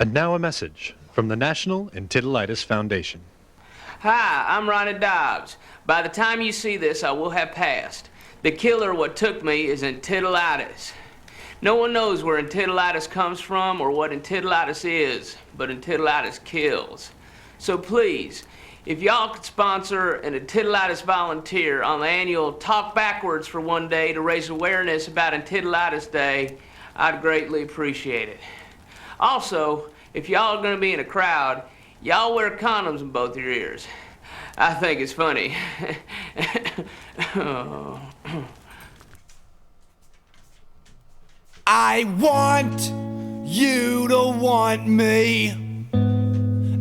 And now a message from the National Encephalitis Foundation. Hi, I'm Ronnie Dobbs. By the time you see this, I will have passed. The killer what took me is encephalitis. No one knows where encephalitis comes from or what encephalitis is, but encephalitis kills. So please, if y'all could sponsor an encephalitis volunteer on the annual Talk Backwards for one day to raise awareness about Encephalitis Day, I'd greatly appreciate it. Also, if y'all are going to be in a crowd, y'all wear condoms in both your ears. I think it's funny. Oh. I want you to want me.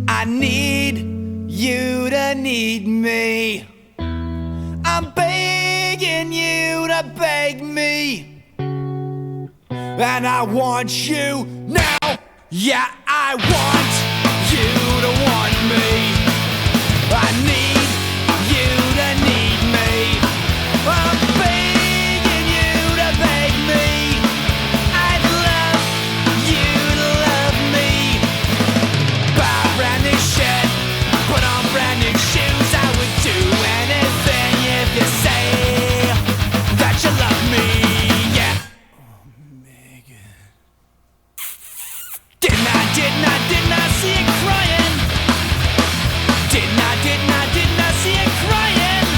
I need you to need me. I'm begging you to beg me. And I want you now. Yeah, I want you to want me. I need you to need me. I'm begging you to beg me. I'd love you to love me. Buy brand new shirt, put on brand new shoes. I would do anything if you say that you love me. Yeah. Didn't I see it crying? Didn't I see it crying?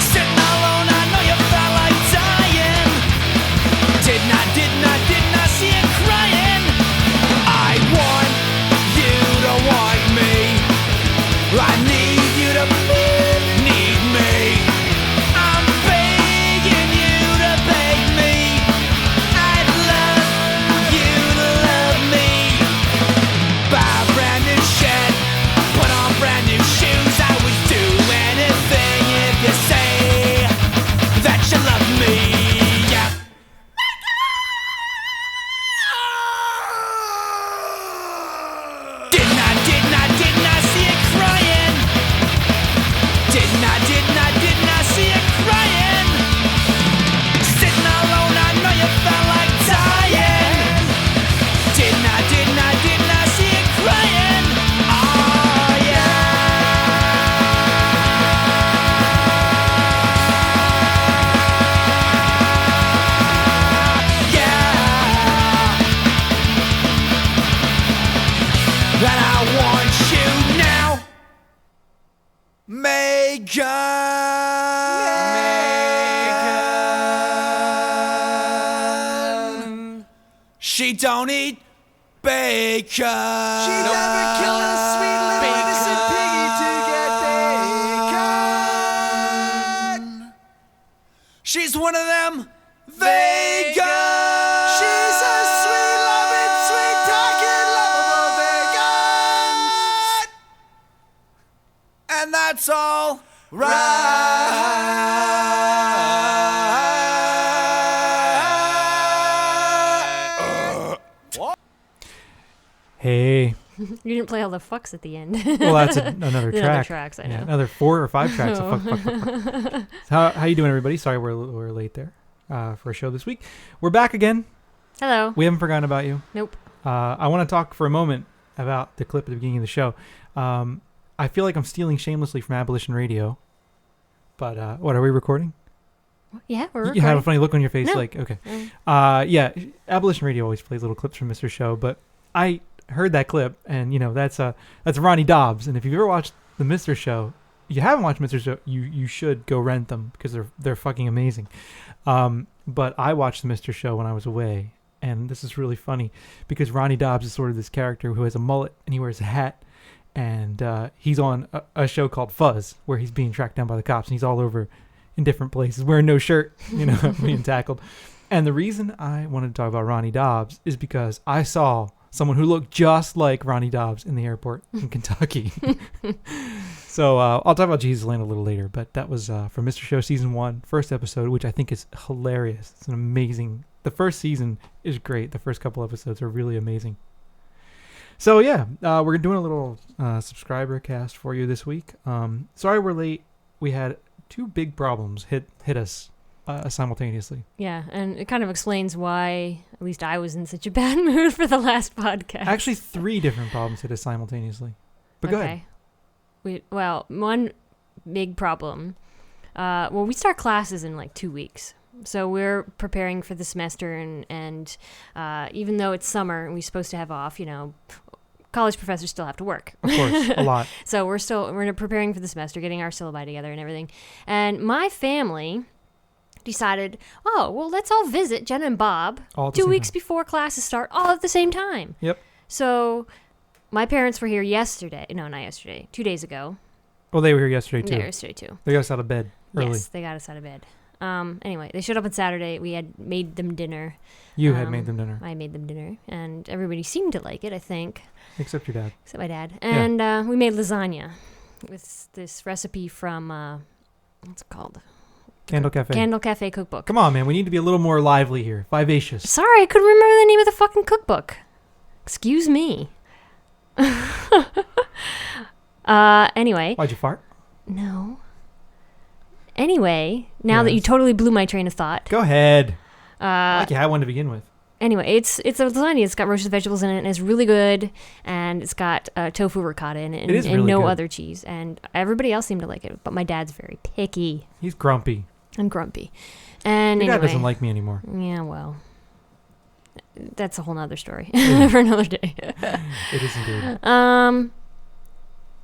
Sitting alone, I know you felt like dying. Didn't I see it crying? I want you to want me. I need you to need me. I'm begging you to beg me. I'd love you to love me. Buy a brand new shirt, put on brand new shoes. I would do anything if you say that you love me. Yeah. Didn't I see it crying? Didn't I see it crying? Sitting alone, I know you felt like dying. Didn't I see it crying? Oh yeah. Yeah. And I want you now. Megan. She don't eat bacon. She never killed a sweet little innocent piggy to get bacon. She's one of them vegans. She's a sweet, loving, sweet talking, lovable vegan. And that's all right. Hey. You didn't play all the fucks at the end. Well, that's another The track. other tracks, I know. Yeah, another 4 or 5 tracks of fuck. How you doing, everybody? Sorry we're late there for a show this week. We're back again. Hello. We haven't forgotten about you. Nope. I want to talk for a moment about the clip at the beginning of the show. I feel like I'm stealing shamelessly from Abolition Radio. But what, are we recording? Yeah, we're You recording. have a funny look on your face, No. like, okay. Mm. Yeah, Abolition Radio always plays little clips from Mr. Show, but I heard that clip, and that's Ronnie Dobbs. And if you've ever watched the Mr. Show, if you haven't watched Mr. Show, you should go rent them because they're fucking amazing. But I watched the Mr. Show when I was away, and this is really funny because Ronnie Dobbs is sort of this character who has a mullet and he wears a hat, and he's on a show called Fuzz where he's being tracked down by the cops, and he's all over in different places wearing no shirt, being tackled. And the reason I wanted to talk about Ronnie Dobbs is because I saw someone who looked just like Ronnie Dobbs in the airport in Kentucky. So I'll talk about Jesus Land a little later, but that was from Mr. Show Season 1, first episode, which I think is hilarious. It's an amazing... The first season is great. The first couple episodes are really amazing. So yeah, we're doing a little subscriber cast for you this week. Sorry we're late. We had 2 big problems hit us simultaneously. Yeah, and it kind of explains why at least I was in such a bad mood for the last podcast. Actually, 3 different problems hit us simultaneously. But go ahead. Well, one big problem. We start classes in like 2 weeks. So we're preparing for the semester, and even though it's summer and we're supposed to have off, college professors still have to work. Of course, a lot. So we're preparing for the semester, getting our syllabi together and everything. And my family decided, let's all visit Jenna and Bob All at the 2 same weeks time. before classes start, all at the same time. Yep. So my parents were here yesterday. No, not yesterday. 2 days ago. Well, they were here yesterday, They were too. yesterday, too. They got us out of bed early. Yes, they got us out of bed. Anyway, they showed up on Saturday. We had made them dinner. You had made them dinner. I made them dinner, and everybody seemed to like it, I think, Except your dad. except my dad. And we made lasagna with this recipe from, what's it called? Candle Cafe. Candle Cafe cookbook. Come on, man. We need to be a little more lively here. Vivacious. Sorry, I couldn't remember the name of the fucking cookbook. Excuse me. Anyway. Why'd you fart? No. Anyway, now that you Yes. totally blew my train of thought. Go ahead. Like you had one to begin with. Anyway, it's a lasagna. It's got roasted vegetables in it, and it's really good. And it's got tofu ricotta in it, and, It is and really no good. other cheese. And everybody else seemed to like it, but my dad's very picky He's grumpy. and grumpy. And Your dad anyway, doesn't like me anymore. yeah, well, that's a whole nother story Yeah. for another day. It is indeed.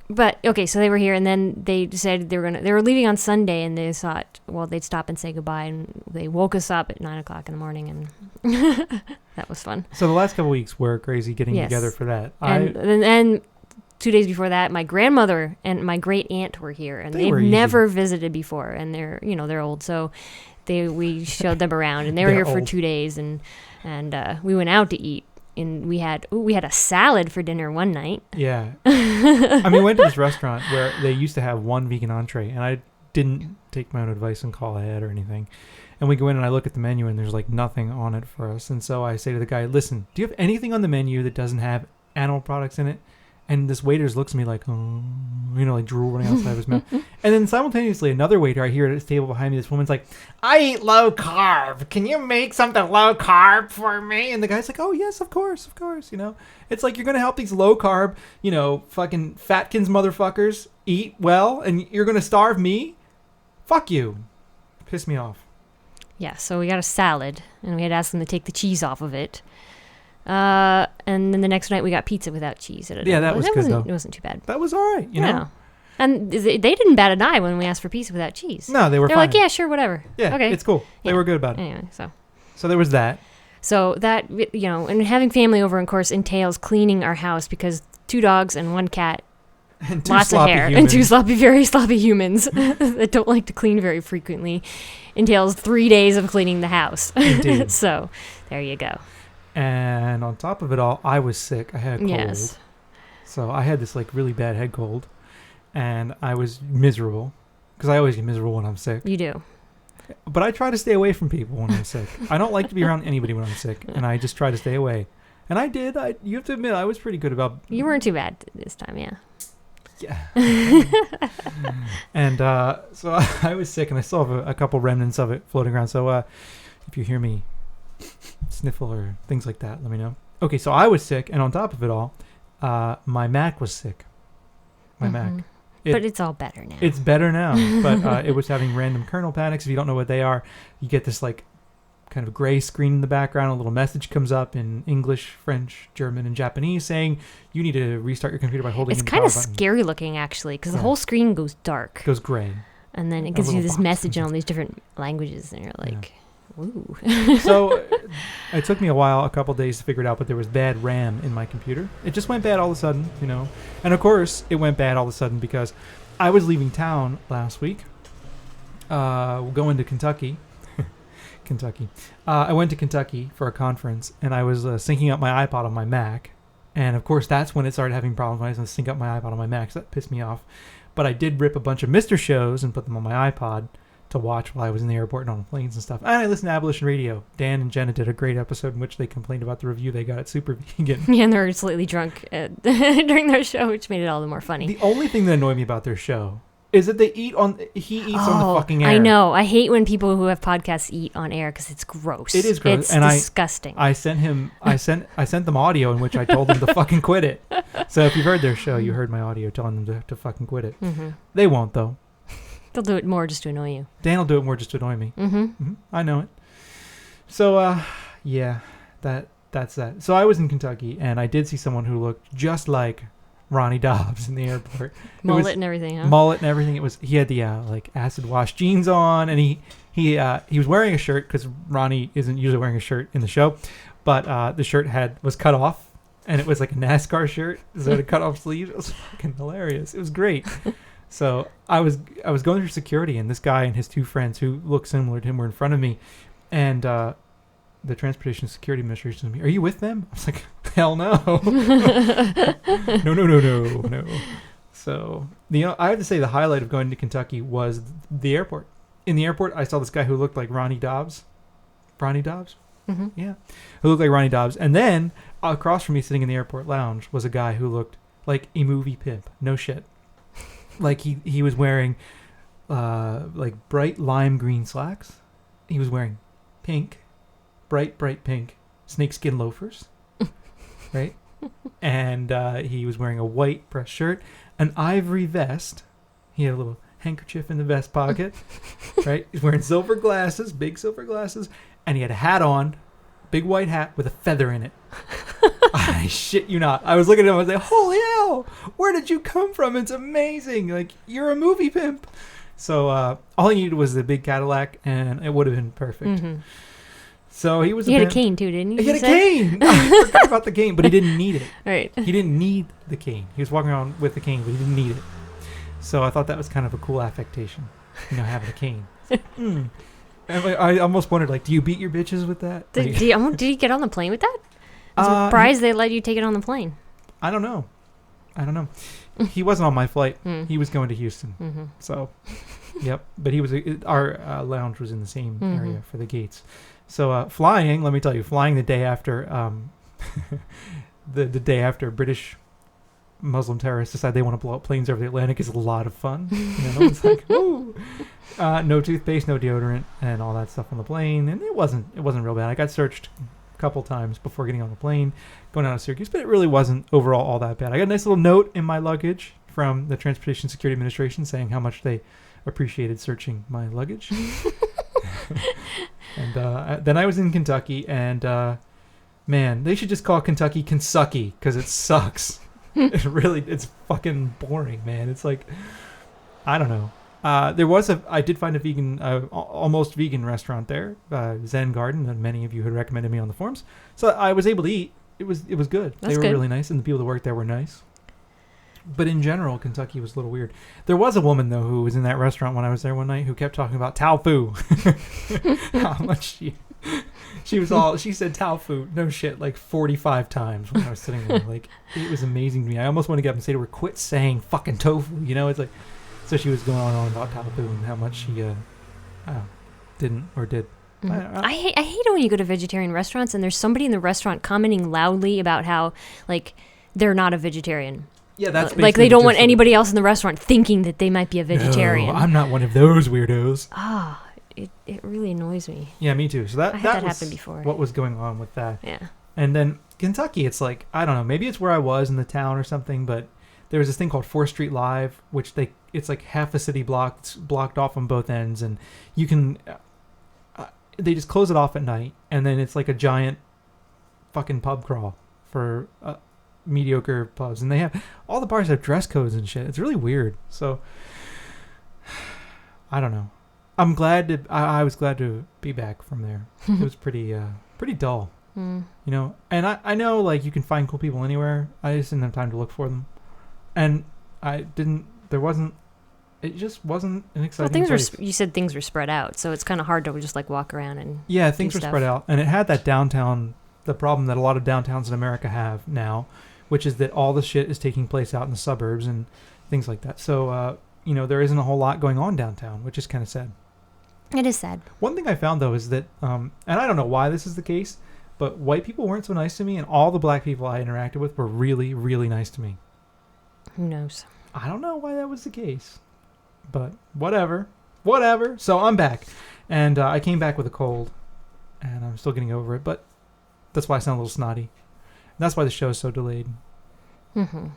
But okay, so they were here, and then they decided they were leaving on Sunday, and they thought, well, they'd stop and say goodbye, and they woke us up at 9:00 in the morning, and that was fun. So the last couple weeks were crazy getting Yes. together for that. And 2 days before that, my grandmother and my great aunt were here, and They they've were easy. never visited before, and they're old, so we showed them around, and they were They're here for old. 2 days, and we went out to eat, and we had a salad for dinner one night. Yeah. I mean, we went to this restaurant where they used to have one vegan entree, and I didn't take my own advice and call ahead or anything. And we go in and I look at the menu, and there's like nothing on it for us. And so I say to the guy, listen, do you have anything on the menu that doesn't have animal products in it? And this waiter looks at me like, oh, like drool running outside of his mouth. And then simultaneously, another waiter, I hear at this table behind me, this woman's like, I eat low carb. Can you make something low carb for me? And the guy's like, oh, yes, of course. It's like you're going to help these low carb, fucking fatkins motherfuckers eat well, and you're going to starve me? Fuck you. Piss me off. Yeah, so we got a salad, and we had asked them to take the cheese off of it. And then the next night we got pizza without cheese. Yeah, that was good, though. It wasn't too bad. That was all right, you know? And they didn't bat an eye when we asked for pizza without cheese. No, they were They're fine. like, yeah, sure, whatever. Yeah, okay. it's cool. They Yeah. were good about it. Anyway, So there was that. So that, and having family over, of course, entails cleaning our house because 2 dogs and 1 cat, And two lots of sloppy hair, humans. and 2 very sloppy humans that don't like to clean very frequently, entails 3 days of cleaning the house. Indeed. So there you go. And on top of it all, I was sick. I had a cold. Yes. So I had this like really bad head cold, and I was miserable because I always get miserable when I'm sick. You do. But I try to stay away from people when I'm sick. I don't like to be around anybody when I'm sick, and I just try to stay away. And I did. You have to admit, I was pretty good about. You weren't too bad this time, yeah. Yeah. And so I was sick, and I still have a couple remnants of it floating around. So if you hear me sniffle or things like that, let me know. Okay, so I was sick, and on top of it all, my Mac was sick. My Mac. But it's all better now. It's better now, but it was having random kernel panics. If you don't know what they are, you get this like kind of gray screen in the background. A little message comes up in English, French, German, and Japanese saying you need to restart your computer by holding It's in the kind power of button. scary looking, actually, because Yeah. the whole screen goes dark. It goes gray. And then it A gives you little this box message comes in up. all these different languages, and you're like, ooh. So it took me a couple days to figure it out, but there was bad RAM in my computer. It just went bad all of a sudden, And of course, it went bad all of a sudden because I was leaving town last week, going to Kentucky. Kentucky. I went to Kentucky for a conference, and I was syncing up my iPod on my Mac. And of course, that's when it started having problems when I was going to sync up my iPod on my Mac, so that pissed me off. But I did rip a bunch of Mr. shows and put them on my iPod to watch while I was in the airport and on planes and stuff. And I listened to Abolition Radio. Dan and Jenna did a great episode in which they complained about the review they got at Super Vegan. Yeah, and they were slightly drunk during their show, which made it all the more funny. The only thing that annoyed me about their show is that he eats on the fucking air. I know. I hate when people who have podcasts eat on air because it's gross. It is gross, It's and disgusting. I sent them audio in which I told them to fucking quit it. So if you've heard their show, you heard my audio telling them to fucking quit it. Mm-hmm. They won't though. They'll do it more just to annoy you. Dan will do it more just to annoy me. Mm-hmm. I know it. So yeah, that's that. So I was in Kentucky and I did see someone who looked just like Ronnie Dobbs in the airport. Mullet and everything, huh? Mullet and everything. He had the like acid wash jeans on, and he was wearing a shirt because Ronnie isn't usually wearing a shirt in the show, but the shirt was cut off, and it was like a NASCAR shirt, so it had cut off sleeves. It was fucking hilarious. It was great. So I was going through security, and this guy and his two friends who looked similar to him were in front of me, and the Transportation Security Administration to me, "Are you with them?" I was like, "Hell no, no." So I have to say the highlight of going to Kentucky was the airport. In the airport, I saw this guy who looked like Ronnie Dobbs. Ronnie Dobbs, yeah, who looked like Ronnie Dobbs. And then across from me, sitting in the airport lounge, was a guy who looked like a movie pimp. No shit. Like he was wearing like bright lime green slacks. He was wearing bright pink snakeskin loafers, right? And he was wearing a white press shirt, an ivory vest. He had a little handkerchief in the vest pocket, right? He's wearing silver glasses, big silver glasses, and he had a hat on, big white hat with a feather in it. I shit you not. I was looking at him, I was like, holy hell, where did you come from? It's amazing. Like, you're a movie pimp. So all he needed was the big Cadillac, and it would have been perfect. Mm-hmm. So he was. He had a cane too, didn't he? He had a cane. I forgot about the cane, but he didn't need it. Right. He didn't need the cane. He was walking around with the cane, but he didn't need it. So I thought that was kind of a cool affectation, having a cane. And I almost wondered, like, do you beat your bitches with that? Did he get on the plane with that? I'm surprised they let you take it on the plane. I don't know. He wasn't on my flight. He was going to Houston. Mm-hmm. So, yep. But he was our lounge was in the same area for the gates. So flying, let me tell you, flying the day after the day after British Muslim terrorists decide they want to blow up planes over the Atlantic is a lot of fun. It's like, ooh. No toothpaste, no deodorant, and all that stuff on the plane, and it wasn't real bad. I got searched a couple times before getting on the plane, going out of Syracuse, but it really wasn't overall all that bad. I got a nice little note in my luggage from the Transportation Security Administration saying how much they appreciated searching my luggage. And then I was in Kentucky, and man, they should just call Kentucky Kensucky because it sucks. It's fucking boring, man. It's like, I don't know. I did find a vegan, almost vegan restaurant there, Zen Garden, that many of you had recommended me on the forums. So I was able to eat. It was good. They were good. really nice, and the people that worked there were nice. But in general, Kentucky was a little weird. There was a woman, though, who was in that restaurant when I was there one night who kept talking about tofu. How much she said tofu, no shit, like 45 times when I was sitting there. Like, it was amazing to me. I almost want to get up and say to her, quit saying fucking tofu. It's like, so she was going on and on about tofu and how much she didn't or did. I hate it when you go to vegetarian restaurants and there's somebody in the restaurant commenting loudly about how, like, they're not a vegetarian. Yeah, that's like they don't want anybody else in the restaurant thinking that they might be a vegetarian. No, I'm not one of those weirdos. It really annoys me. Yeah, me too. So that I had that was happen before. What was going on with that? Yeah. And then Kentucky, it's like, I don't know, maybe it's where I was in the town or something, but there was this thing called 4th Street Live, which it's like half a city blocked off on both ends, and you can they just close it off at night, and then it's like a giant fucking pub crawl for mediocre pubs, and they have all the bars have dress codes and shit. It's really weird. So I don't know. I'm glad I was glad to be back from there. It was pretty dull, and I know, like, you can find cool people anywhere. I just didn't have time to look for them, and it just wasn't an exciting place. You said things were spread out, so it's kind of hard to just like walk around and things were spread out, and it had that downtown, the problem that a lot of downtowns in America have now, which is that all the shit is taking place out in the suburbs and things like that. So there isn't a whole lot going on downtown, which is kind of sad. It is sad. One thing I found, though, is that, and I don't know why this is the case, but white people weren't so nice to me, and all the black people I interacted with were really, really nice to me. Who knows? I don't know why that was the case. But whatever. So I'm back. And I came back with a cold. And I'm still getting over it. But that's why I sound a little snotty. And that's why the show's so delayed. Mm-hmm.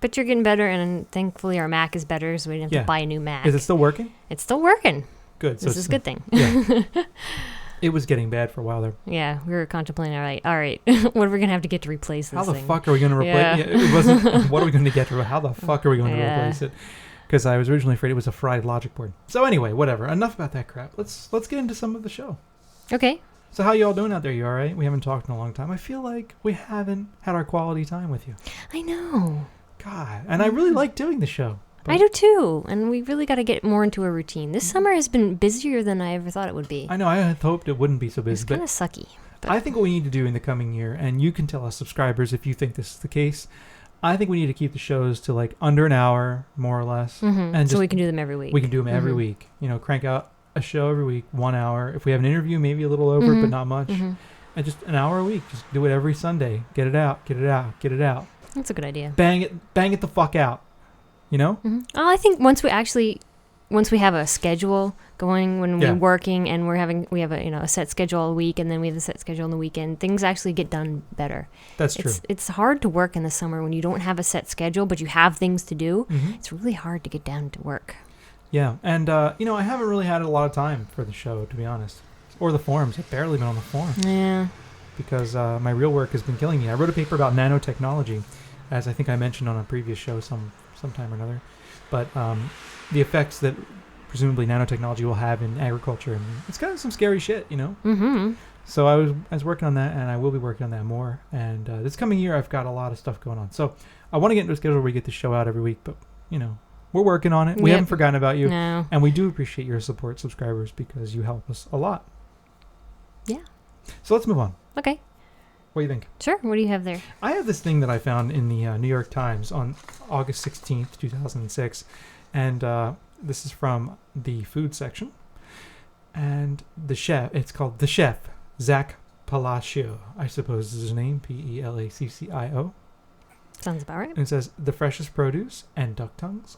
But you're getting better, and thankfully our Mac is better, so we didn't have Yeah. to buy a new Mac. Is it still working? It's still working. Good. So This is a good thing. Yeah. It was getting bad for a while there. Yeah, we were contemplating, all right, what are we going to have to get to replace this How the thing? fuck are we going to replace Yeah. it? Wasn't, what are we going to get to? How the fuck are we going to Yeah. replace it? Because I was originally afraid it was a fried logic board. So anyway, whatever. Enough about that crap. Let's get into some of the show. Okay. So how y'all doing out there? You all right? We haven't talked in a long time. I feel like we haven't had our quality time with you. I know. God. And I really like doing the show. I do too, and we really got to get more into a routine. This summer has been busier than I ever thought it would be. I know. I had hoped it wouldn't be so busy. It's kind of sucky. But I think what we need to do in the coming year, and you can tell us subscribers if you think this is the case, I think we need to keep the shows to like under an hour, more or less. Mhm. And So just- we can do them every week. We can do them every Mhm. week. You know, crank out a show every week, 1 hour. If we have an interview, maybe a little over, but Mhm. not much. Mhm. And just an hour a week. Just do it every Sunday. Get it out. Get it out. Get it out. That's a good idea. Bang it the fuck out. You know? Oh, I think once we have a schedule going when Yeah. we're working and we have a set schedule all week, and then we have a set schedule on the weekend, things actually get done better. That's true. It's hard to work in the summer when you don't have a set schedule, but you have things to do. Mhm. It's really hard to get down to work. Yeah. And, I haven't really had a lot of time for the show, to be honest. Or the forums. I've barely been on the forum. Yeah. Because my real work has been killing me. I wrote a paper about nanotechnology, as I think I mentioned on a previous show sometime or another. But the effects that presumably nanotechnology will have in agriculture, and it's kind of some scary shit, you know? Mm-hmm. So I was working on that, and I will be working on that more. And this coming year, I've got a lot of stuff going on. So I want to get into a schedule where we get the show out every week, but, we're working on it. We Yep. haven't forgotten about you. No. And we do appreciate your support, subscribers, because you help us a lot. Yeah. So let's move on. Okay. What do you think? Sure. What do you have there? I have this thing that I found in the New York Times on August 16th, 2006. And this is from the food section. And the chef, it's called The Chef, Zach Palacio, I suppose is his name, Pelaccio. Sounds about right. And it says, the freshest produce and duck tongues, ?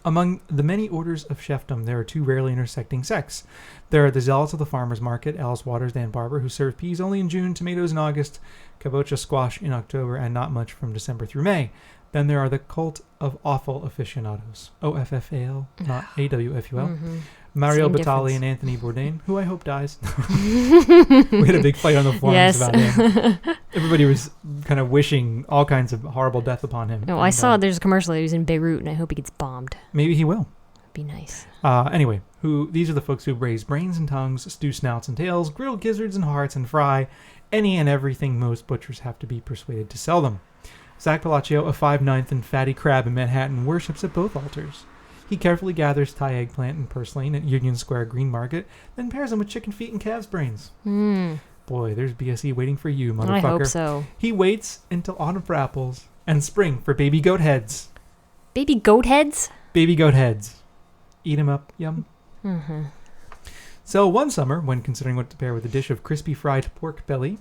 Among the many orders of chefdom, there are two rarely intersecting sects. There are the zealots of the farmer's market, Alice Waters, Dan Barber, who serve peas only in June, tomatoes in August, kabocha squash in October, and not much from December through May. Then there are the cult of offal aficionados, OFFAL, not AWFUL. Mhm. Mario Same Batali difference. and Anthony Bourdain, who I hope dies. We had a big fight on the forums Yes. about him. Everybody was kind of wishing all kinds of horrible death upon him. No, I And, saw there's a commercial that he was in Beirut, and I hope he gets bombed. maybe he will. Be nice. Anyway, these are the folks who raise brains and tongues, stew snouts and tails, grill gizzards and hearts, and fry any and everything most butchers have to be persuaded to sell them. Zach Palacio, a 5'9" and fatty crab in Manhattan, worships at both altars. He carefully gathers Thai eggplant and purslane at Union Square Green Market, then pairs them with chicken feet and calf's brains. Boy, there's BSE waiting for you, motherfucker. I hope so. He waits until autumn for apples and spring for baby goat heads. Baby goat heads? Baby goat heads. Eat 'em up, yum. Mm-hmm. So one summer, when considering what to pair with a dish of crispy fried pork belly,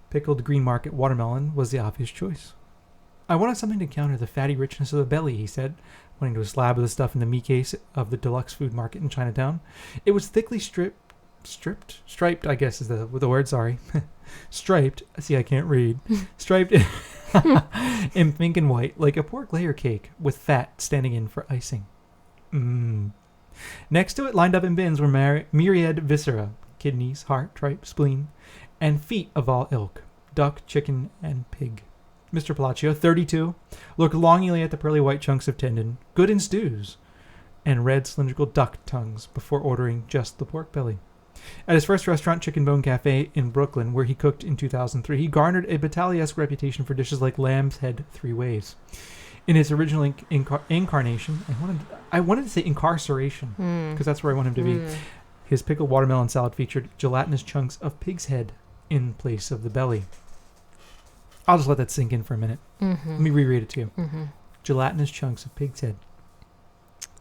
pickled Green Market watermelon was the obvious choice. I wanted something to counter the fatty richness of the belly, he said, pointing to a slab of the stuff in the meat case of the deluxe food market in Chinatown. It was thickly striped, I guess is the word, sorry. Striped, see I can't read. Striped in pink and white, like a pork layer cake, with fat standing in for icing. Next to it, lined up in bins, were myriad viscera, kidneys, heart, tripe, spleen, and feet of all ilk, duck, chicken, and pig. Mr. Palacio, 32, looked longingly at the pearly white chunks of tendon, good in stews, and red cylindrical duck tongues before ordering just the pork belly. At his first restaurant, Chicken Bone Cafe in Brooklyn, where he cooked in 2003, he garnered a Batali-esque reputation for dishes like lamb's head 3 ways. In its original incarnation, I wanted to say incarceration, because that's where I want him to be. His pickled watermelon salad featured gelatinous chunks of pig's head in place of the belly. I'll just let that sink in for a minute. Let me reread it to you. Gelatinous chunks of pig's head.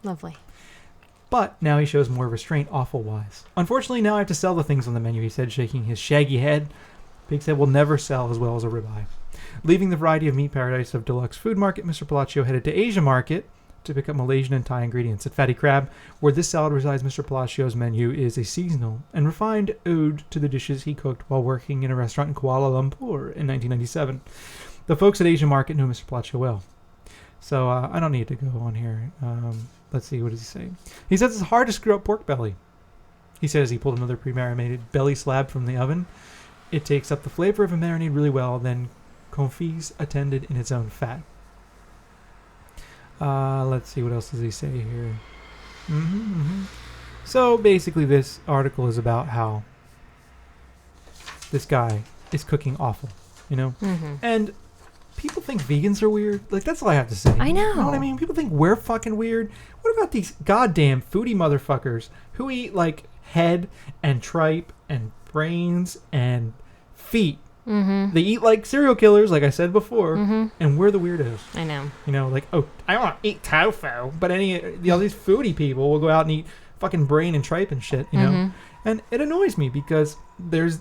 Lovely. But now he shows more restraint awful-wise. Unfortunately, now I have to sell the things on the menu, he said, shaking his shaggy head. Pig's head will never sell as well as a ribeye. Leaving the variety of meat paradise of Deluxe Food Market, Mr. Palacio headed to Asia Market to pick up Malaysian and Thai ingredients at Fatty Crab, where this salad resides. Mr. Palacio's menu is a seasonal and refined ode to the dishes he cooked while working in a restaurant in Kuala Lumpur in 1997. The folks at Asian Market knew Mr. Palacio well. So I don't need to go on here. Let's see, what does he say? He says it's hard to screw up pork belly. He says he pulled another pre-marinated belly slab from the oven. It takes up the flavor of a marinade really well, then confits attended in its own fat. Let's see, what else does he say here? So basically this article is about how this guy is cooking awful, you know? And people think vegans are weird. Like, that's all I have to say. I know. You know what I mean? People think we're fucking weird. What about these goddamn foodie motherfuckers who eat, like, head and tripe and brains and feet? They eat like serial killers, like I said before, and we're the weirdos. I know. You know, like, oh, I want to eat tofu, but all these foodie people will go out and eat fucking brain and tripe and shit, you know? And it annoys me because there's...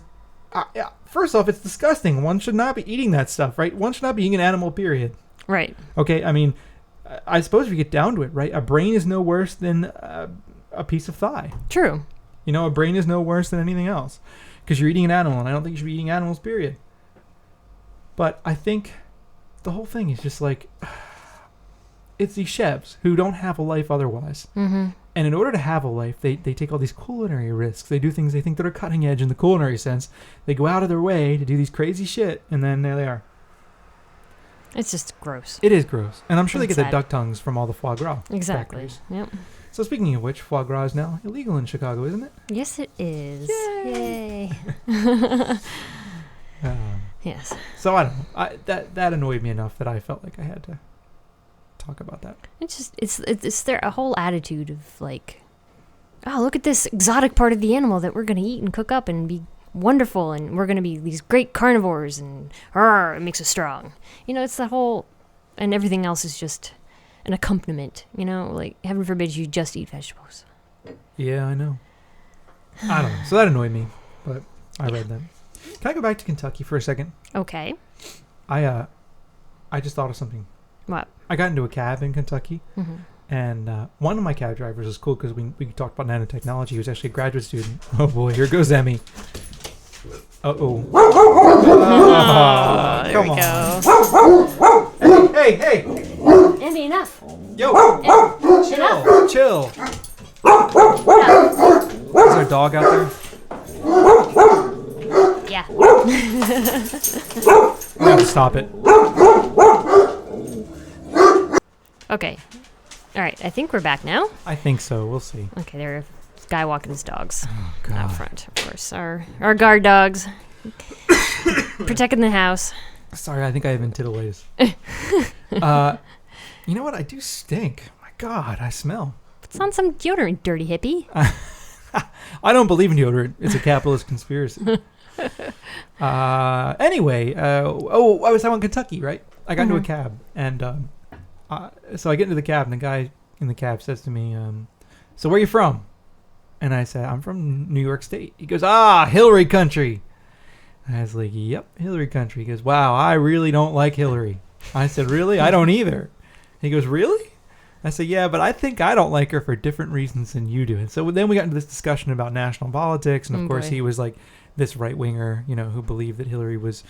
first off, it's disgusting. One should not be eating that stuff, right? One should not be eating an animal, period. Right. Okay, I mean, I suppose if you get down to it, right? A brain is no worse than a piece of thigh. True. You know, a brain is no worse than anything else. Because you're eating an animal, and I don't think you should be eating animals, period. But I think the whole thing is just like... It's these chefs who don't have a life otherwise. And in order to have a life, they take all these culinary risks. They do things they think that are cutting edge in the culinary sense. They go out of their way to do these crazy shit, and then there they are. It's just gross. It is gross. And I'm sure they get Sad. the duck tongues from all the foie gras Exactly. factories. Yep. So speaking of which, foie gras is now illegal in Chicago, isn't it? Yes, it is. Yay. Yes. So I don't know. That annoyed me enough that I felt like I had to talk about that. It's just it's their a whole attitude of like, oh, look at this exotic part of the animal that we're gonna eat and cook up and be wonderful, and we're gonna be these great carnivores, and it makes us strong. You know, it's the whole, and everything else is just an accompaniment. You know, like heaven forbid you just eat vegetables. Yeah, I know. I don't know. So that annoyed me, but I read that. Can I go back to Kentucky for a second? Okay. I just thought of something. What? I got into a cab in Kentucky, and one of my cab drivers was cool because we talked about nanotechnology. He was actually a graduate student. Oh boy, here goes Emmy. Uh-oh. There we go. Hey! Andy, enough. Yo! Enough. Chill. Enough. Is there a dog out there? Yeah. I have to stop it. Okay. All right. I think we're back now. I think so. We'll see. Okay. There are guy walking his dogs God. out front, of course. Our guard dogs protecting the house. Sorry, I think I have titillates. You know what? I do stink. My God, I smell. It's on some deodorant, dirty hippie. I don't believe in deodorant. It's a capitalist conspiracy. Anyway, I was out in Kentucky, right? I got into a cab, and so I get into the cab, and the guy in the cab says to me, so where are you from? And I said, I'm from New York State. He goes, Hillary country. I was like, yep, Hillary country. He goes, wow, I really don't like Hillary. I said, really? I don't either. He goes, really? I said, yeah, but I think I don't like her for different reasons than you do. And so then we got into this discussion about national politics. And of course, he was like this right-winger, you know, who believed that Hillary was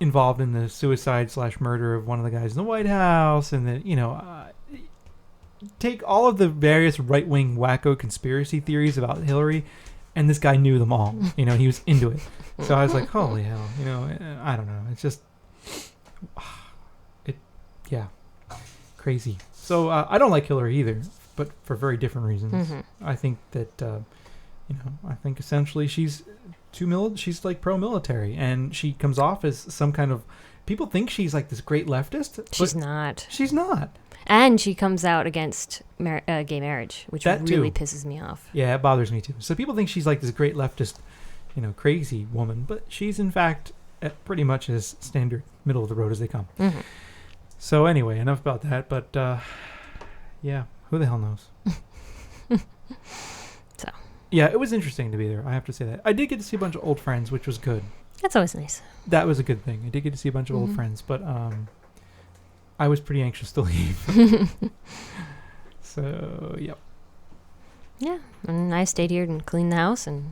involved in the suicide/murder of one of the guys in the White House. And that, you know, take all of the various right-wing wacko conspiracy theories about Hillary, and this guy knew them all. You know, he was into it. So I was like, holy hell, you know, I don't know. It's just, crazy. So I don't like Hillary either, but for very different reasons. I think that, I think essentially she's she's like pro-military, and she comes off as some kind of, people think she's like this great leftist. She's not. She's not. And she comes out against gay marriage, which That really too. pisses me off. Yeah, it bothers me too. So people think she's like this great leftist, you know, crazy woman, but she's in fact pretty much as standard middle of the road as they come. So anyway, enough about that. But yeah, who the hell knows? So yeah, it was interesting to be there. I have to say that. I did get to see a bunch of old friends, which was good. that's always nice. That was a good thing. I did get to see a bunch of old friends, but I was pretty anxious to leave. So, yep. Yeah, and I stayed here and cleaned the house and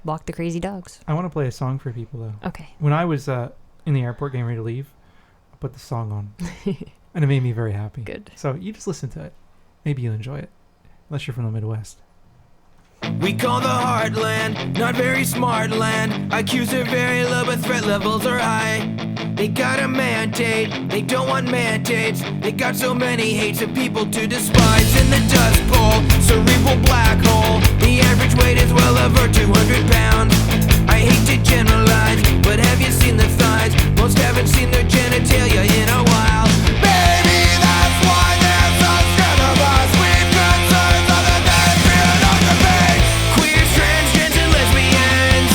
walked the crazy dogs. I want to play a song for people, though. Okay. When I was in the airport getting ready to leave, I put the song on. And it made me very happy. Good. So you just listen to it. Maybe you'll enjoy it. Unless you're from the Midwest. We call the heartland, not very smart land. IQs are very low, but threat levels are high. They got a mandate, they don't want mandates. They got so many hates of people to despise. In the dust bowl, cerebral black hole. The average weight is well over 200 pounds. I hate to generalize, but have you seen the thighs? Most haven't seen their genitalia in a while. Baby, that's why they're so scared of us. We've concerns other than pornography. Queers, transgens, and lesbians,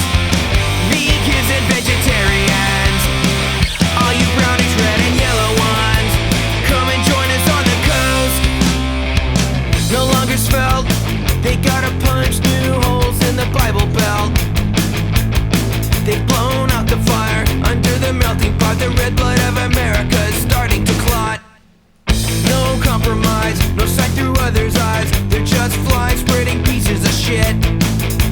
vegans and vegetarians. All you brownies, red and yellow ones, come and join us on the coast. No longer svelte, they gotta punch new holes in the Bible Belt. They've blown out the fire under the melting pot. The red blood of America is starting to clot. No compromise, no sight through others' eyes. They're just flies spreading pieces of shit.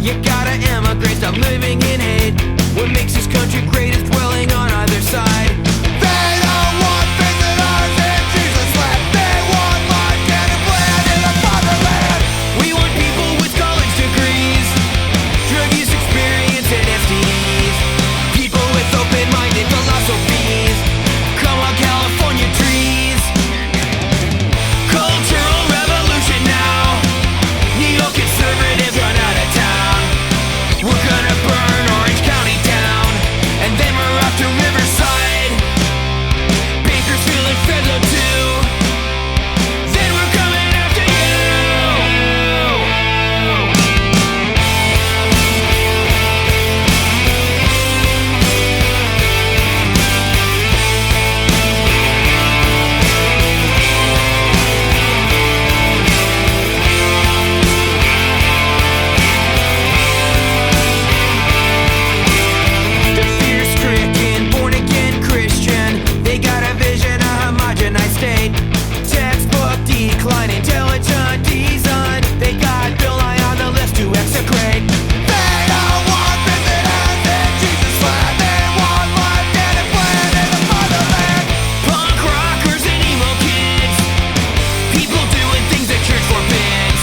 You gotta emigrate, stop living in hate. What makes this country great is dwelling on either side. They don't want visitors in Jesus' land. They want life and a plan in the fatherland. We want people with college degrees, drug use experience and STDs. People with open-minded philosophies. Come on, California trees. Cultural revolution now. Neo-conservatives run out of town. We're gonna burn Orange County down, and then we're off to Riverside, Bakersfield and Fresno too. Then we're coming after you. The fear-stricken, born-again Christian, they got a vision, a homogenized state. Textbook decline, intelligent design. They got Bill Nye on the list to execrate. They don't want visitors in Jesus' land. They want life and a plan in the fatherland. Punk rockers and emo kids, people doing things that church forbids.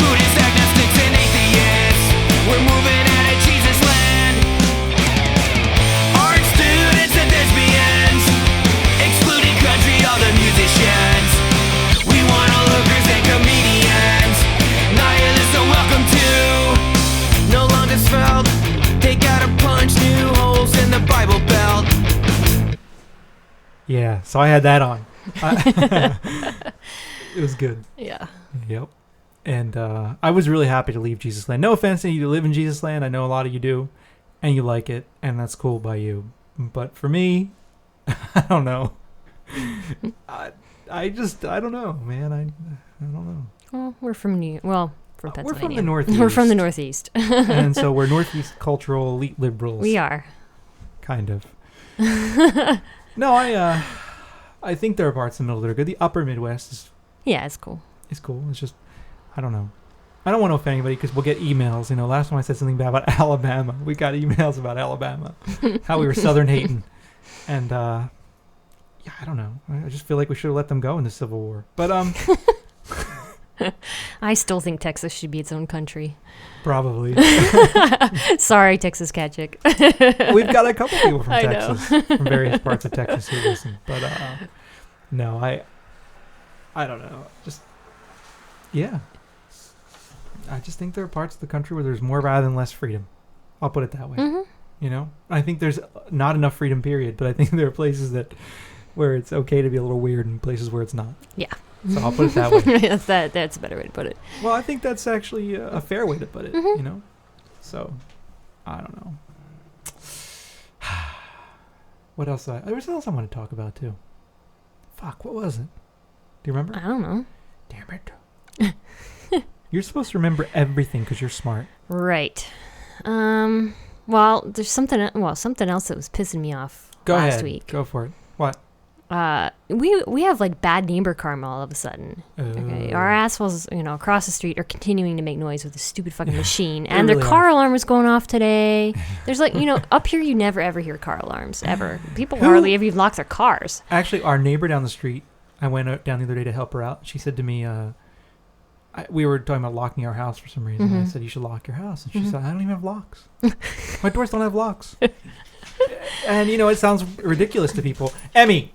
Buddhists, agnostics, and atheists, we're moving out of Jesus' land. Art students and lesbians, excluding country, all the musicians. We want all hookers and comedians. Nihilists are welcome too. No longer svelte, they gotta punch new holes in the Bible Belt. Yeah, so I had that on. It was good. Yeah. Yep. And I was really happy to leave Jesus Land. No offense to you to live in Jesus Land. I know a lot of you do, and you like it, and that's cool by you. But for me, I don't know. I don't know, man. I don't know. Well, we're from from We're Pennsylvania. from the Northeast. We're from the Northeast. And so we're Northeast cultural elite liberals. We are. Kind of. No, I think there are parts in the middle that are good. The upper Midwest Yeah, it's cool. is cool. It's just, I don't know. I don't want to offend anybody because we'll get emails. You know, last time I said something bad about Alabama, we got emails about Alabama, how we were Southern hating, and yeah, I don't know. I just feel like we should have let them go in the Civil War. But I still think Texas should be its own country. probably Sorry, Texas cat chick. we've got a couple people from I know. Texas, from various parts of Texas who listen. But no, I don't know. Just yeah. I just think there are parts of the country where there's more rather than less freedom. I'll put it that way. Mhm. You know, I think there's not enough freedom, period. But I think there are places where it's okay to be a little weird, and places where it's not. Yeah. So I'll put it that way. That's a better way to put it. Well, I think that's actually a fair way to put it. Mhm. You know, so I don't know. What else? There was something else I want to talk about too. Fuck, what was it? Do you remember? I don't know. Damn it. You're supposed to remember everything because you're smart. Right. Well, there's something else that was pissing me off Go last ahead. week. Go for it. What? We have like bad neighbor karma all of a sudden. Okay, our assholes, across the street are continuing to make noise with this stupid fucking machine, and really their car alarm was going off today. There's like, up here you never ever hear car alarms ever. People hardly ever even lock their cars. Actually, our neighbor down the street, I went out down the other day to help her out. She said to me, we were talking about locking our house for some reason. Mm-hmm. I said, you should lock your house. And she said, I don't even have locks. My doors don't have locks. And, it sounds ridiculous to people. Emmy.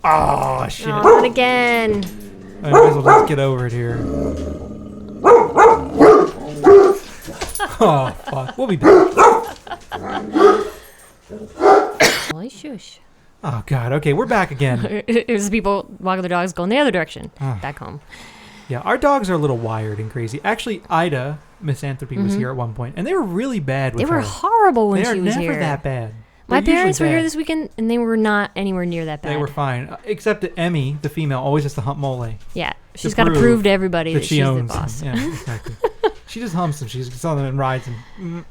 Oh, shit. Oh, not again. I might as well just get over it here. Oh, fuck. We'll be back. Holy shush. Oh, God. Okay, we're back again. There's people walking their dogs going the other direction, Ah. back home. Yeah, our dogs are a little wired and crazy. Actually, Ida, Misanthropy, was here at one point, and they were really bad with They her. were horrible when They are she was never here. that bad. My They're parents were usually here bad. this weekend, and they were not anywhere near that bad. They were fine, except that Emmy, the female, always has to hump Mole. Yeah, she's got to prove to everybody that she she's the owns boss. him. Yeah, exactly. She just humps him. She gets on them and rides him.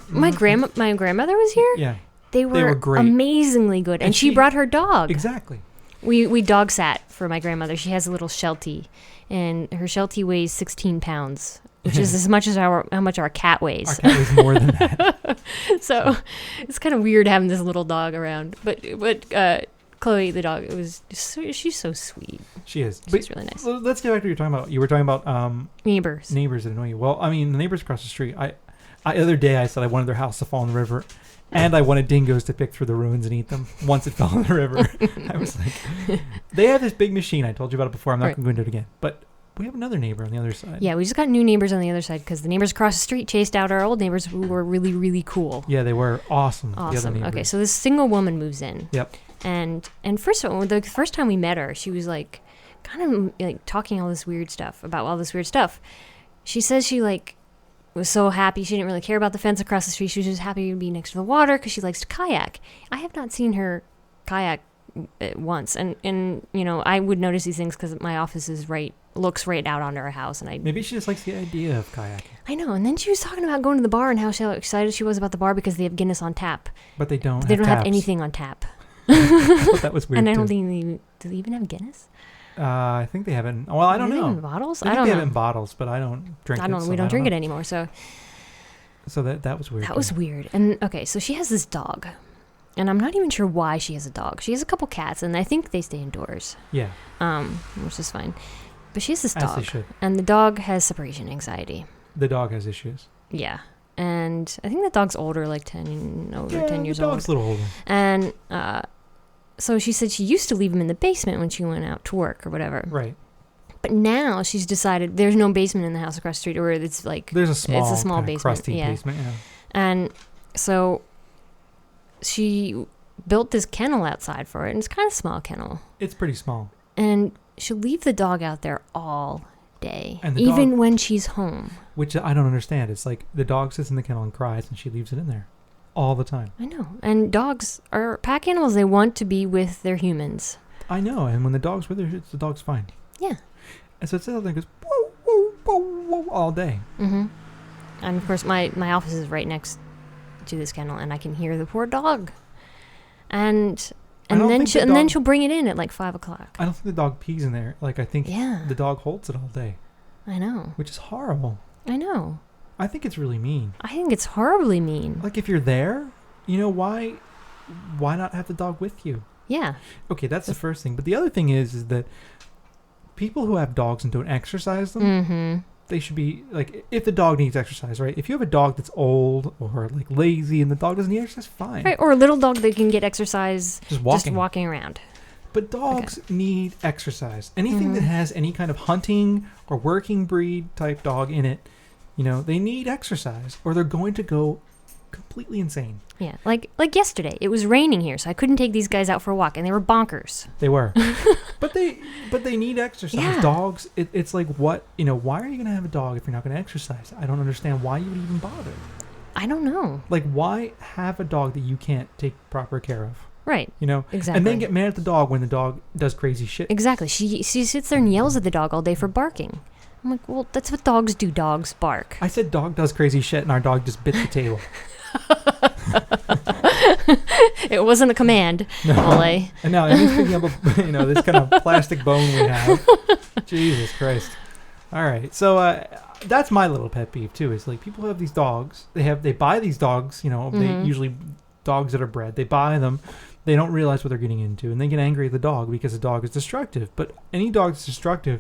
My grandmother was here. Yeah, They were great. amazingly good, and she brought her dog. exactly. We dog sat for my grandmother. She has a little Sheltie, and her Sheltie weighs 16 pounds, which is as much as how much our cat weighs. Our cat weighs more than that. So it's kind of weird having this little dog around. But Chloe, the dog, she's so sweet. She is. She's really nice. Let's get back to what you're talking about. You were talking about Neighbors. neighbors that annoy you. Well, I mean, the neighbors across the street. The other day I said I wanted their house to fall in the river, and I wanted dingoes to pick through the ruins and eat them once it fell in the river. I was like, they have this big machine. I told you about it before. I'm not Right. going to go into it again. But we have another neighbor on the other side. Yeah, we just got new neighbors on the other side because the neighbors across the street chased out our old neighbors who were really, really cool. Yeah, they were awesome. The other Awesome. neighbors. Okay, so this single woman moves in. Yep. And first of all, the first time we met her, she was like, kind of like talking all this weird stuff about all this weird stuff. She says she like was so happy she didn't really care about the fence across the street. She was just happy to be next to the water because she likes to kayak. I have not seen her kayak once, and I would notice these things because my office looks right out onto our house, and Maybe she just likes the idea of kayaking, I know. And then she was talking about going to the bar and how excited she was about the bar because they have Guinness on tap. but they don't. But they don't have taps. anything on tap. I thought that was weird And I don't too. think do they even have Guinness? I think they have it. Well, I don't Do they have it know. in bottles? I I think don't they know. have it in bottles, but I don't drink it. I don't. So We don't drink know. it anymore. So So that was weird. that was weird. And okay, so she has this dog, and I'm not even sure why she has a dog. She has a couple cats, and I think they stay indoors, Yeah, which is fine. But she has this as they dog, should. and the dog has separation anxiety. The dog has issues. Yeah, and I think the dog's older, like 10 years the old. dog's a little older. And so she said she used to leave him in the basement when she went out to work or whatever. Right. But now she's decided there's no basement in the house across the street, or it's like There's a small, small kinda basement, crusty yeah. basement. Yeah. And so she built this kennel outside for it, and it's kind of a small kennel. It's pretty small. And she'll leave the dog out there all day, And the even dog- when she's home. Which I don't understand. It's like the dog sits in the kennel and cries, and she leaves it in there all the time. I know. And dogs are pack animals. They want to be with their humans. I know. And when the dog's with her, the dog's fine. Yeah. And so it sits out there and goes whoa, whoa, whoa, whoa, all day. Mm-hmm. And of course, my office is right next to this kennel, and I can hear the poor dog. And don't then think the then dog- she'll bring it in at like 5:00. I don't think the dog pees in there. Like I think Yeah. the dog holds it all day, I know. which is horrible. I know. I think it's really mean. I think it's horribly mean. Like if you're there, why not have the dog with you? Yeah. Okay, that's the first thing. But the other thing is that people who have dogs and don't exercise them, Mm-hmm. they should be like, if the dog needs exercise, right? If you have a dog that's old or like lazy and the dog doesn't need exercise, fine. Right, or a little dog that can get exercise Just walking. just walking around. But dogs need exercise. Anything that has any kind of hunting or working breed type dog in it, they need exercise or they're going to go completely insane. Yeah, like yesterday, it was raining here, so I couldn't take these guys out for a walk, and they were bonkers. They were. but they need exercise. Yeah. Dogs, it's like what, why are you going to have a dog if you're not going to exercise? I don't understand why you would even bother. I don't know. Like, why have a dog that you can't take proper care of? Right. Exactly. And then get mad at the dog when the dog does crazy shit. Exactly. She sits there and yells at the dog all day for barking. I'm like, well, that's what dogs do. Dogs bark. I said dog does crazy shit and our dog just bit the table. It wasn't a command, Ole. And now Emmy's picking up this kind of plastic bone we have. Jesus Christ. All right. So that's my little pet peeve too. Is like people have these dogs. They buy these dogs. They usually dogs that are bred. They buy them. They don't realize what they're getting into, and they get angry at the dog because the dog is destructive. But any dog that's destructive,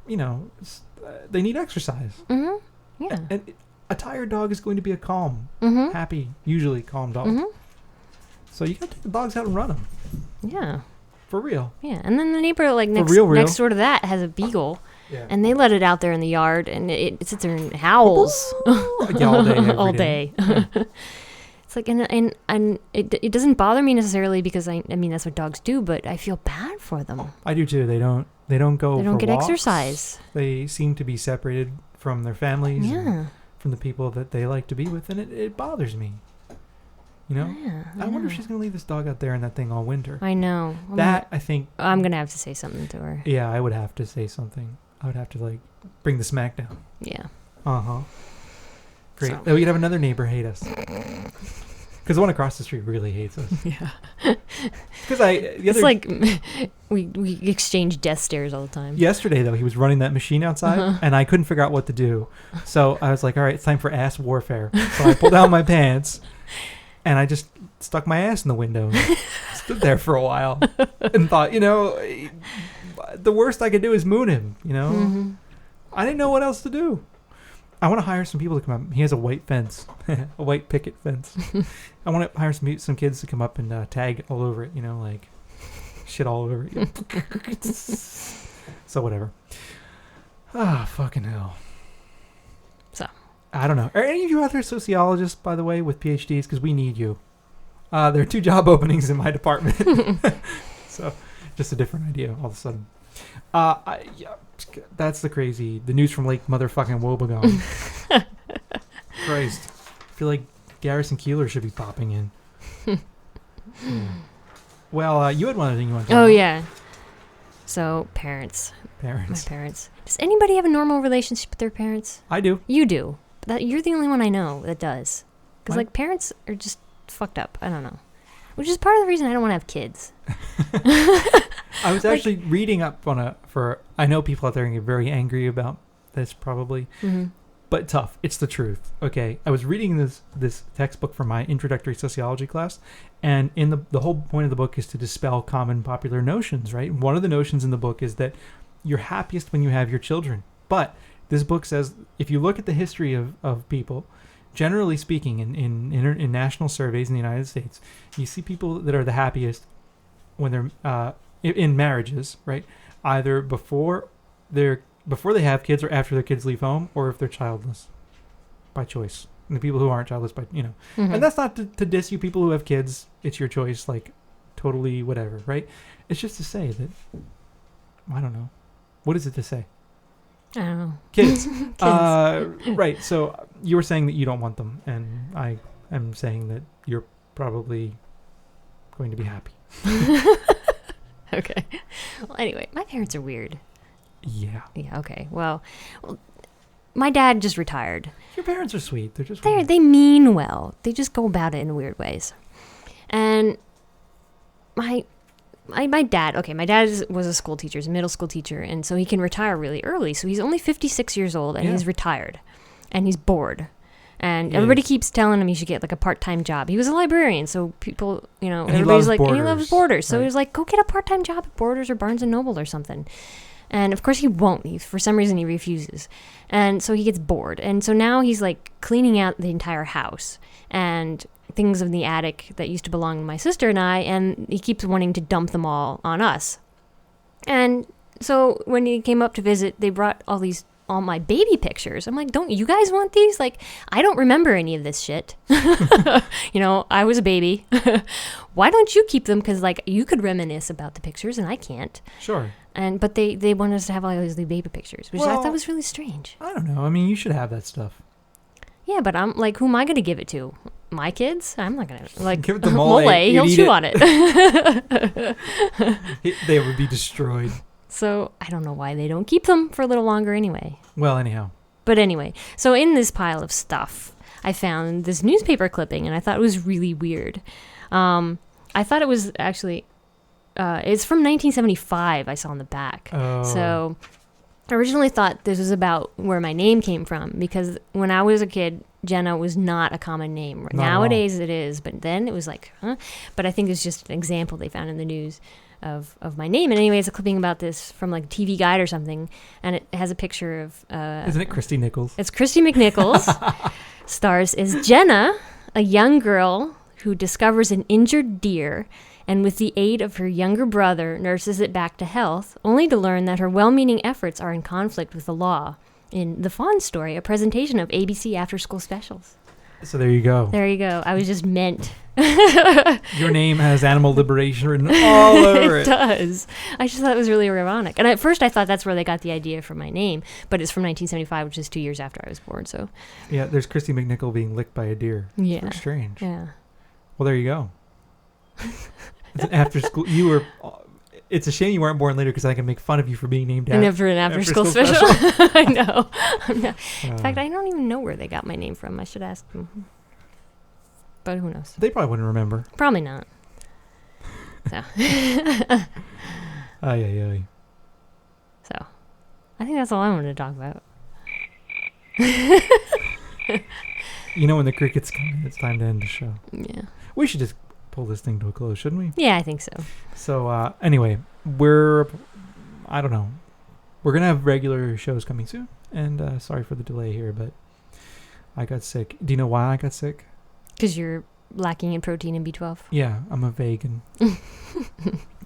they need exercise. Mm-hmm. Yeah. And a tired dog is going to be a calm, happy, usually calm dog. Mm-hmm. So you got to take the dogs out and run them. Yeah. For real. Yeah. And then the neighbor, like next door to that, has a beagle. Yeah. And they let it out there in the yard, and it sits there and howls Yeah, all day. all day. It's like, and it doesn't bother me necessarily because I mean that's what dogs do, but I feel bad for them. I do too. They don't go. They don't for get walks. exercise. They seem to be separated from their families, Yeah. and from the people that they like to be with, and it bothers me. Yeah. I wonder if she's gonna leave this dog out there in that thing all winter. I know. I think. I'm gonna have to say something to her. Yeah, I would have to say something. I would have to bring the smack down. Yeah. Great. So. Oh, we'd have another neighbor hate us. Because the one across the street really hates us. Yeah. Because it's like we exchange death stares all the time. Yesterday though, he was running that machine outside, and I couldn't figure out what to do. So I was like, "All right, it's time for ass warfare." So I pulled down my pants, and I just stuck my ass in the window, and stood there for a while, and thought, the worst I could do is moon him. Mm-hmm. I didn't know what else to do. I want to hire some people to come up. He has a white fence, a white picket fence. I want to hire some kids to come up and tag all over it, shit all over it. So whatever. Fucking hell. So. I don't know. Are any of you other sociologists, by the way, with PhDs? Because we need you. There are 2 job openings in my department. So just a different idea all of a sudden. That's the news from Lake motherfucking Wobegon. Christ. I feel like Garrison Keeler should be popping in. Yeah. Well, you had one other thing you wanted to talk Oh, about. yeah. So, parents. My parents. Does anybody have a normal relationship with their parents? I do. You do. You're the only one I know that does. Because, What? parents are just fucked up. I don't know. Which is part of the reason I don't want to have kids. I was actually reading up on I know people out there can get very angry about this probably, but tough. It's the truth. Okay. I was reading this textbook for my introductory sociology class, and in the whole point of the book is to dispel common popular notions, right? One of the notions in the book is that you're happiest when you have your children. But this book says, if you look at the history of people, generally speaking, in national surveys in the United States, you see people that are the happiest when they're in marriages, right? Either before they have kids or after their kids leave home, or if they're childless by choice. And the people who aren't childless by and that's not to diss you people who have kids. It's your choice, totally whatever, right? It's just to say that I don't know. What is it to say? I don't know. Kids. Right. So you were saying that you don't want them, and I am saying that you're probably going to be happy. Okay. Well, anyway, my parents are weird. Yeah. Yeah, okay. Well, my dad just retired. Your parents are sweet. They're just weird. They mean well. They just go about it in weird ways. And my dad was a school teacher, he's a middle school teacher, and so he can retire really early. So he's only 56 years old, and he's retired, and he's bored. And everybody keeps telling him he should get a part-time job. He was a librarian, so people, everybody's and he loves Borders. So he was like, go get a part-time job at Borders or Barnes & Noble or something. And of course he won't. For some reason he refuses. And so he gets bored. And so now he's cleaning out the entire house and things in the attic that used to belong to my sister and I, and he keeps wanting to dump them all on us. And so when he came up to visit, they brought all my baby pictures. I'm like, don't you guys want these? I don't remember any of this shit. I was a baby. Why don't you keep them? Because you could reminisce about the pictures and I can't. Sure. But they want us to have all these baby pictures, which I thought was really strange. I don't know. I mean, you should have that stuff. Yeah, but I'm who am I going to give it to? My kids? I'm not going to give it to Mole. He'll chew on it. They would be destroyed. So I don't know why they don't keep them for a little longer anyway. Well, anyhow. But anyway, so in this pile of stuff, I found this newspaper clipping, and I thought it was really weird. I thought it was actually, it's from 1975. I saw on the back. Oh. So I originally thought this was about where my name came from, because when I was a kid, Jenna was not a common name. Not at all. Nowadays it is, but then it was like, huh? But I think it's just an example they found in the news of my name. And anyway, it's a clipping about this from like TV Guide or something, and it has a picture of Isn't it Christy Nichols? it's Christy McNichols. Stars is Jenna, a young girl who discovers an injured deer and with the aid of her younger brother nurses it back to health, only to learn that her well-meaning efforts are in conflict with the law. In The Fawn Story, a presentation of ABC after-school specials. So there you go. There you go. I was just meant. Your name has animal liberation written all over It it. does. I just thought it was really ironic. And at first I thought that's where they got the idea for my name, but it's from 1975, which is 2 years after I was born, so Yeah, there's Christy McNichol being licked by a deer. yeah. Very strange. Yeah. Well, there you go. It's an after school. You were. It's a shame you weren't born later, because I can make fun of you for being named And after for an after-school after-school special. I know. I'm not, in Uh, fact, I don't even know where they got my name from. I should ask them. But who knows? They probably wouldn't remember. Probably not. So, Ay, ay, ay. so I think that's all I wanted to talk about. You know when the crickets come in, it's time to end the show. Yeah. We should just pull this thing to a close, shouldn't we? Yeah, I think so. So anyway, I don't know. We're going to have regular shows coming soon. And sorry for the delay here, but I got sick. Do you know why I got sick? Because you're lacking in protein and B12. Yeah, I'm a vegan.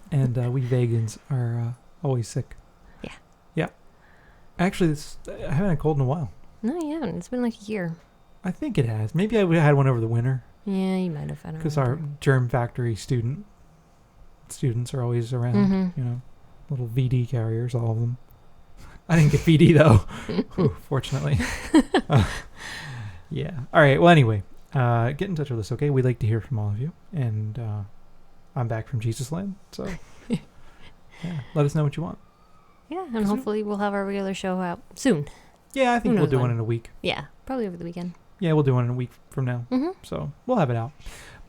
And we vegans are always sick. Yeah. Yeah. Actually, I haven't had a cold in a while. No, you haven't. It's been like a year. I think it has. Maybe I would have had one over the winter, Yeah, you might have. I don't because our remember. germ factory students are always around. Mhm. You know, little VD carriers, all of them. I didn't get VD though, Whew, fortunately. Yeah. All right. Well, anyway, get in touch with us, okay? We'd like to hear from all of you, and I'm back from Jesus Land, so yeah, let us know what you want. Yeah, and hopefully we'll have our regular show out soon. Yeah, I think Who we'll knows do one when? in a week. Yeah, probably over the weekend. Yeah, we'll do one in a week from now. Mm-hmm. So we'll have it out.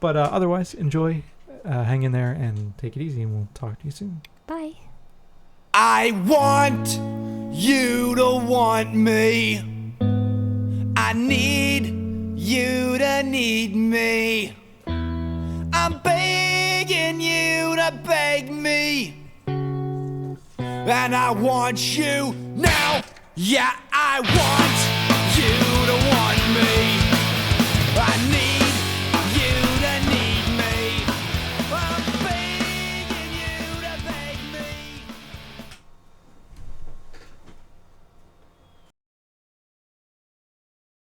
But otherwise, enjoy, hang in there, and take it easy, and we'll talk to you soon. Bye. I want you to want me. I need you to need me. I'm begging you to beg me. And I want you now. Yeah, I want you to want me.